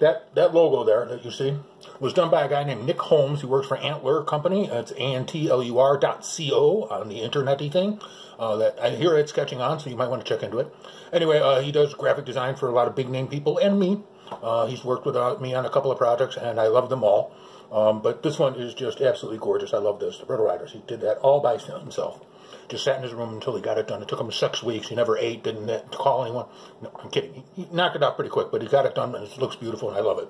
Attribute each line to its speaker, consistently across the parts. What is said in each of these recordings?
Speaker 1: That logo there that you see was done by a guy named Nick Holmes. He works for Antler Company. It's ANTLUR.co on the internet-y thing. That I hear it's catching on, so you might want to check into it. Anyway, he does graphic design for a lot of big-name people and me. He's worked with me on a couple of projects, and I love them all. But this one is just absolutely gorgeous. I love this. The Brittle Riders. He did that all by himself. Just sat in his room until he got it done. It took him 6 weeks. He never ate, didn't call anyone. No, I'm kidding. He knocked it out pretty quick, but he got it done, and it looks beautiful, and I love it.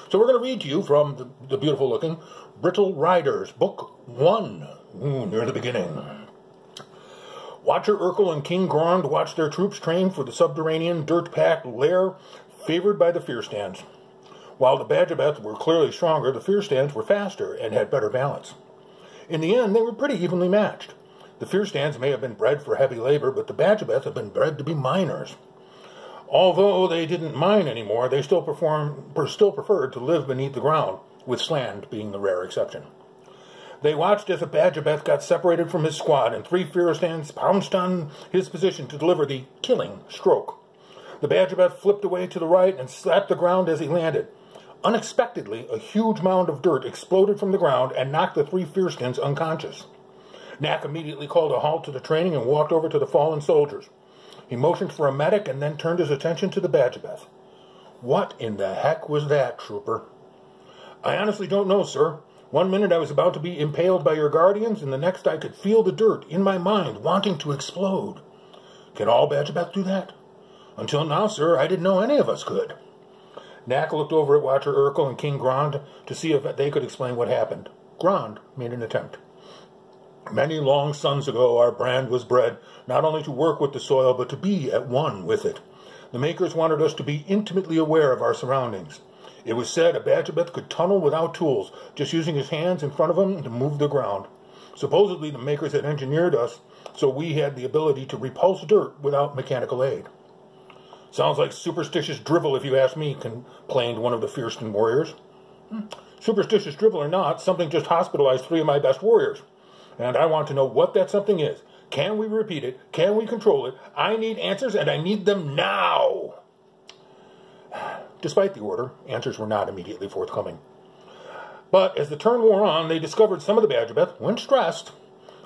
Speaker 1: So we're going to read to you from the beautiful-looking Brittle Riders, Book 1, near the beginning. Watcher Urkel and King Grond watched their troops train for the subterranean, dirt-packed lair favored by the fear stands. While the Bajabeth were clearly stronger, the fear stands were faster and had better balance. In the end, they were pretty evenly matched. The fear stands may have been bred for heavy labor, but the Bajabeth have been bred to be miners. Although they didn't mine anymore, they still preferred to live beneath the ground, with Sland being the rare exception. They watched as a Bajabeth got separated from his squad, and 3 fear stands pounced on his position to deliver the killing stroke. The Bajabeth flipped away to the right and slapped the ground as he landed. Unexpectedly, a huge mound of dirt exploded from the ground and knocked the 3 fearskins unconscious. Knack immediately called a halt to the training and walked over to the fallen soldiers. He motioned for a medic and then turned his attention to the Bajabeth. What in the heck was that, trooper? I honestly don't know, sir. One minute I was about to be impaled by your guardians, and the next I could feel the dirt in my mind wanting to explode. Can all Bajabeth do that? Until now, sir, I didn't know any of us could. Knack looked over at Watcher Urkel and King Grond to see if they could explain what happened. Grond made an attempt. Many long suns ago, our brand was bred not only to work with the soil, but to be at one with it. The makers wanted us to be intimately aware of our surroundings. It was said a Bajabeth could tunnel without tools, just using his hands in front of him to move the ground. Supposedly, the makers had engineered us so we had the ability to repulse dirt without mechanical aid. Sounds like superstitious drivel, if you ask me, complained one of the Fearston warriors. Superstitious drivel or not, something just hospitalized 3 of my best warriors. And I want to know what that something is. Can we repeat it? Can we control it? I need answers, and I need them now. Despite the order, answers were not immediately forthcoming. But as the turn wore on, they discovered some of the Bajabeth, when stressed,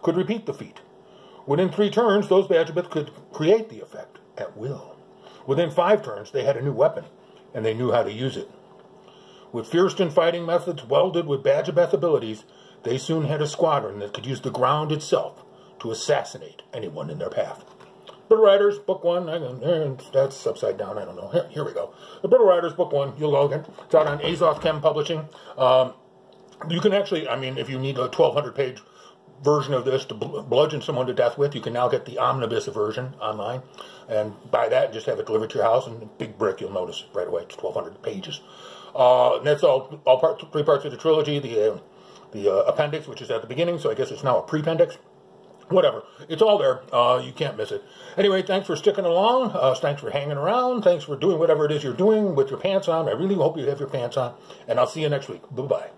Speaker 1: could repeat the feat. Within 3 turns, those Bajabeth could create the effect at will. Within 5 turns, they had a new weapon, and they knew how to use it. With Fearston fighting methods welded with Bajabeth abilities, they soon had a squadron that could use the ground itself to assassinate anyone in their path. Brittle Riders, Book 1, that's upside down, I don't know. Here we go. The Brittle Riders, Book 1, you'll log in. It's out on Azoth Chem Publishing. You can actually, if you need a 1,200-page version of this to bludgeon someone to death with, you can now get the omnibus version online and buy that and just have it delivered to your house in big brick. You'll notice right away. It's 1,200 pages. And that's all 3 parts of the trilogy. The appendix, which is at the beginning, so I guess it's now a pre-appendix. Whatever. It's all there. You can't miss it. Anyway, thanks for sticking along. Thanks for hanging around. Thanks for doing whatever it is you're doing with your pants on. I really hope you have your pants on. And I'll see you next week. Bye-bye.